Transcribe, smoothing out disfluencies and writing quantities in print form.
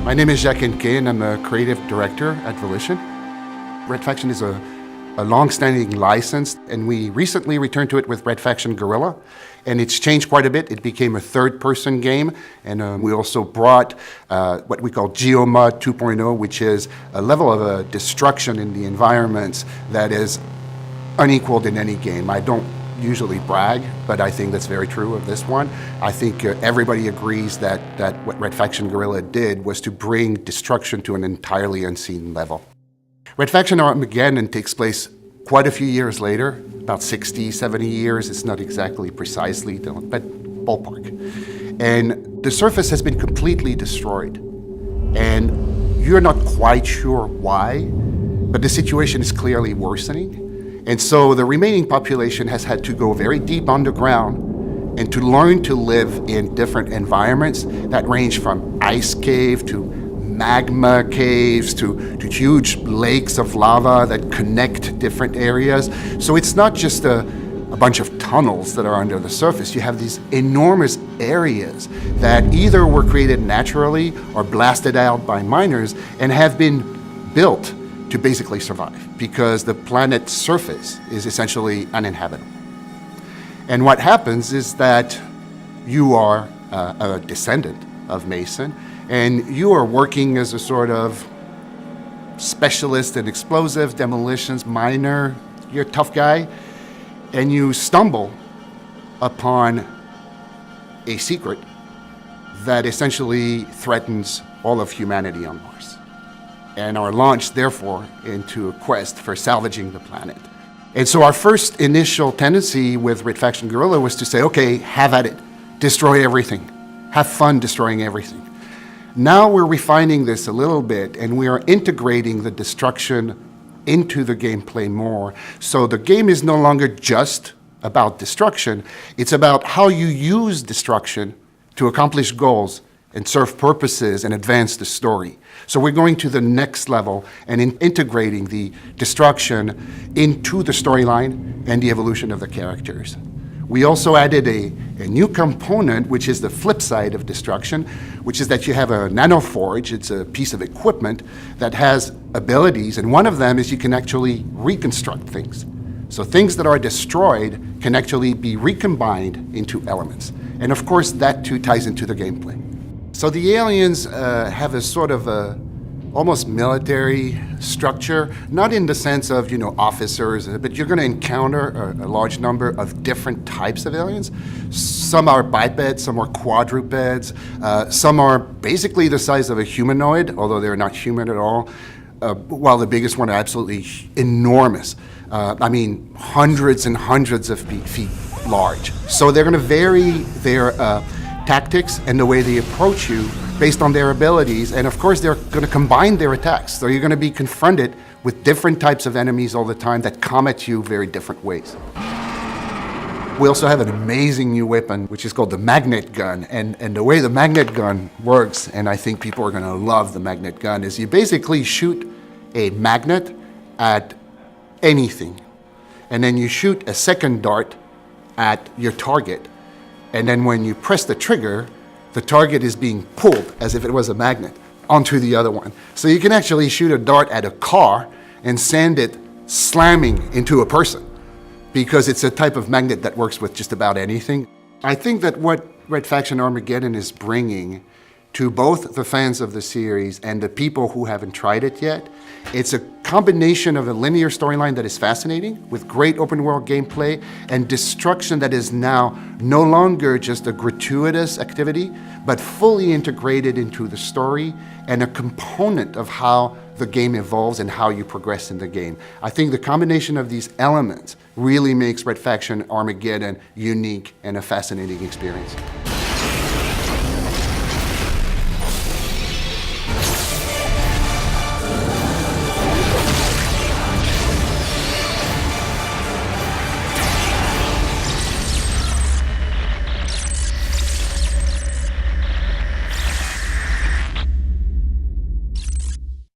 My name is Jaque and I'm a creative director at Volition. Red Faction is a long-standing license, and we recently returned to it with Red Faction Guerrilla, and it's changed quite a bit. It became a third-person game, and we also brought what we call Geo-Mod 2.0, which is a level of destruction in the environments that is unequaled in any game. I don't usually brag, but I think that's very true of this one. I think everybody agrees that what Red Faction Guerrilla did was to bring destruction to an entirely unseen level. Red Faction Armageddon takes place quite a few years later, about 60, 70 years. It's not exactly precisely, but ballpark. And the surface has been completely destroyed. And you're not quite sure why, but the situation is clearly worsening. And so the remaining population has had to go very deep underground and to learn to live in different environments that range from ice cave to magma caves to huge lakes of lava that connect different areas. So it's not just a bunch of tunnels that are under the surface. You have these enormous areas that either were created naturally or blasted out by miners and have been built to basically survive, because the planet's surface is essentially uninhabitable. And what happens is that you are a descendant of Mason, and you are working as a sort of specialist in explosive demolitions, miner, you're a tough guy, and you stumble upon a secret that essentially threatens all of humanity on Mars, and are launched, therefore, into a quest for salvaging the planet. And so our first initial tendency with Red Faction Guerrilla was to say, okay, have at it, destroy everything, have fun destroying everything. Now we're refining this a little bit, and we are integrating the destruction into the gameplay more. So the game is no longer just about destruction, it's about how you use destruction to accomplish goals and serve purposes and advance the story. So we're going to the next level and integrating the destruction into the storyline and the evolution of the characters. We also added a new component, which is the flip side of destruction, which is that you have a Nano Forge. It's a piece of equipment that has abilities, and one of them is you can actually reconstruct things. So things that are destroyed can actually be recombined into elements. And of course, that too ties into the gameplay. So the aliens have a sort of almost military structure, not in the sense of, officers, but you're going to encounter a large number of different types of aliens. Some are bipeds, some are quadrupeds, some are basically the size of a humanoid, although they're not human at all, while the biggest one are absolutely enormous. I mean, hundreds and hundreds of feet large. So they're going to vary their tactics and the way they approach you based on their abilities, and of course they're going to combine their attacks. So you're going to be confronted with different types of enemies all the time that come at you very different ways. We also have an amazing new weapon, which is called the magnet gun, and the way the magnet gun works, and I think people are going to love the magnet gun, is you basically shoot a magnet at anything, and then you shoot a second dart at your target. And then when you press the trigger, the target is being pulled, as if it was a magnet, onto the other one. So you can actually shoot a dart at a car and send it slamming into a person, because it's a type of magnet that works with just about anything. I think that what Red Faction Armageddon is bringing to both the fans of the series and the people who haven't tried it yet, it's a combination of a linear storyline that is fascinating, with great open world gameplay, and destruction that is now no longer just a gratuitous activity, but fully integrated into the story and a component of how the game evolves and how you progress in the game. I think the combination of these elements really makes Red Faction Armageddon unique and a fascinating experience.